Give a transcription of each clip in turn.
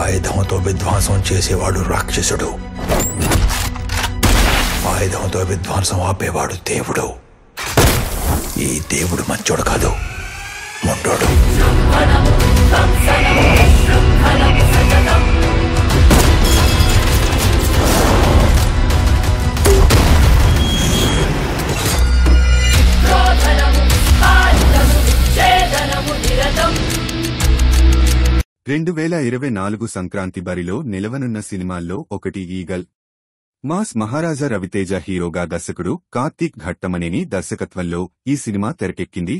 ఆయుధంతో విధ్వంసం చేసేవాడు రాక్షసుడు, ఆయుధంతో విధ్వంసం ఆపేవాడు దేవుడు. ఈ దేవుడు మంచోడు కాదు, మొండోడు. రెండు 2024 సంక్రాంతి బరిలో నిలవనున్న సినిమాల్లో ఒకటి ఈగల్. మాస్ మహారాజా రవితేజ హీరోగా దర్శకుడు కార్తీక్ ఘట్టమనేని దర్శకత్వంలో ఈ సినిమా తెరకెక్కింది.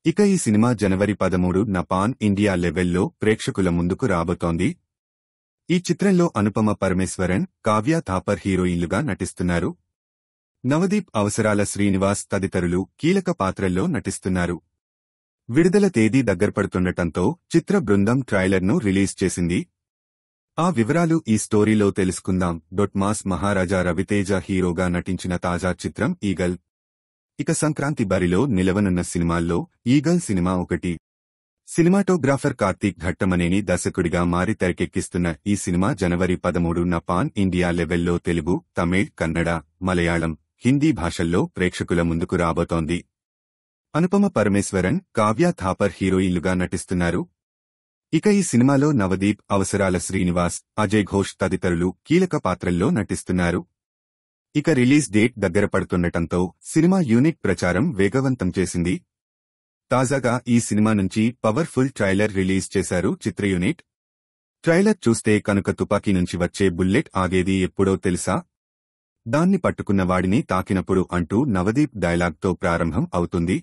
ఇక ఈ సినిమా జనవరి 13న పాన్ ఇండియా లెవెల్లో ప్రేక్షకుల ముందుకు రాబోతోంది. ఈ చిత్రంలో అనుపమ పరమేశ్వరన్, కావ్య థాపర్ హీరోయిన్లుగా నటిస్తున్నారు. నవదీప్, అవసరాల శ్రీనివాస్ తదితరులు కీలక పాత్రల్లో నటిస్తున్నారు. విడుదల తేదీ దగ్గరపడుతుండటంతో చిత్ర బృందం ట్రైలర్ను రిలీజ్ చేసింది. ఆ వివరాలు ఈ స్టోరీలో తెలుసుకుందాం. మాస్ మహారాజా రవితేజ హీరోగా నటించిన తాజా చిత్రం ఈగల్. ఇక సంక్రాంతి బరిలో నిలవనున్న సినిమాల్లో ఈగల్ సినిమా ఒకటి. సినిమాటోగ్రాఫర్ కార్తీక్ ఘట్టమనేని దర్శకుడిగా మారి తెరకెక్కిస్తున్న ఈ సినిమా జనవరి 13న పాన్ ఇండియా లెవెల్లో తెలుగు, తమిళ్, కన్నడ, మలయాళం, హిందీ భాషల్లో ప్రేక్షకుల ముందుకు రాబోతోంది. అనుపమ పరమేశ్వరన్, కావ్య థాపర్ హీరోయిన్లుగా నటిస్తున్నారు. ఇక ఈ సినిమాలో నవదీప్, అవసరాల శ్రీనివాస్, అజయ్ ఘోష్ తదితరులు కీలక పాత్రల్లో నటిస్తున్నారు. ఇక రిలీజ్ డేట్ దగ్గర పడుతుండటంతో సినిమా యూనిట్ ప్రచారం వేగవంతం చేసింది. తాజాగా ఈ సినిమా నుంచి పవర్ఫుల్ ట్రైలర్ రిలీజ్ చేశారు చిత్ర యూనిట్. ట్రైలర్ చూస్తే కనుక తుపాకీ నుంచి వచ్చే బుల్లెట్ ఆగేది ఎప్పుడో తెలుసా? దాన్ని పట్టుకున్న వాడిని తాకినప్పుడు అంటూ నవదీప్ డైలాగ్తో ప్రారంభం అవుతుంది.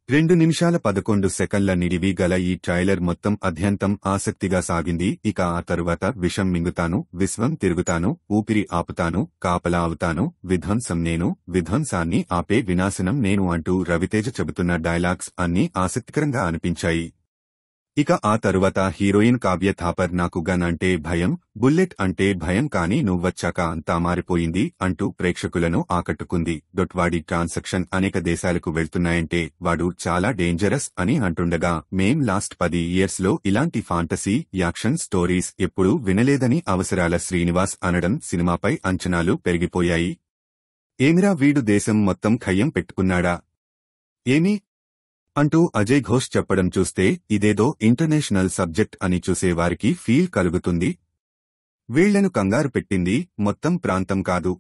2 నిమిషాల 11 సెకన్ల నిడివి గల ఈ ట్రైలర్ మొత్తం అద్యంతం ఆసక్తిగా సాగింది. ఇక ఆ తరువాత విషం మింగుతాను, విశ్వం తిరుగుతాను, ఊపిరి ఆపుతాను, కాపలా అవుతాను, విధ్వంసం నేను, విధ్వంసాన్ని ఆపే వినాశనం నేను అంటూ రవితేజ చెబుతున్న డైలాగ్స్ అన్నీ ఆసక్తికరంగా అనిపించాయి. ఇక ఆ తరువాత హీరోయిన్ కావ్య థాపర్ నాకు గన్ అంటే భయం, బుల్లెట్ అంటే భయం, కానీ నువ్వొచ్చాక అంతా మారిపోయింది అంటూ ప్రేక్షకులను ఆకట్టుకుంది. వాడి ట్రాన్సాక్షన్ అనేక దేశాలకు వెళ్తున్నాయంటే వాడు చాలా డేంజరస్ అని అంటుండగా మేం లాస్ట్ 10 ఇయర్స్లో ఇలాంటి ఫాంటసీ, యాక్షన్ స్టోరీస్ ఎప్పుడూ వినలేదని అవసరాల శ్రీనివాస్ అనడం సినిమాపై అంచనాలు పెరిగిపోయాయి. ఏమిరా వీడు దేశం మొత్తం ఖయ్యం పెట్టుకున్నాడా ఏమి అంటూ అజయ్ ఘోష్ చెప్పడం చూస్తే ఇదేదో ఇంటర్నేషనల్ సబ్జెక్ట్ అని చూసేవారికి ఫీల్ కలుగుతుంది. వీళ్లను కంగారు పెట్టింది మొత్తం ప్రాంతం కాదు,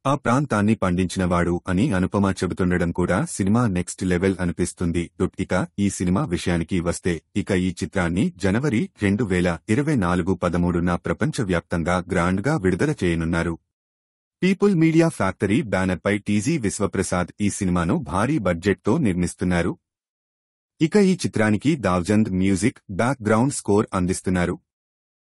ఆ ప్రాంతాన్ని పండించినవాడు అని అనుపమ చెబుతుండడం కూడా సినిమా నెక్స్ట్ లెవెల్ అనిపిస్తుంది. ఇక ఈ సినిమా విషయానికి వస్తే ఇక ఈ చిత్రాన్ని జనవరి 2024 13న ప్రపంచవ్యాప్తంగా గ్రాండ్గా విడుదల చేయనున్నారు. పీపుల్ మీడియా ఫ్యాక్టరీ బ్యానర్పై టీజీ విశ్వప్రసాద్ ఈ సినిమాను భారీ బడ్జెట్తో నిర్మిస్తున్నారు. ఇక ఈ చిత్రానికి Davzand music, background score అందిస్తున్నారు.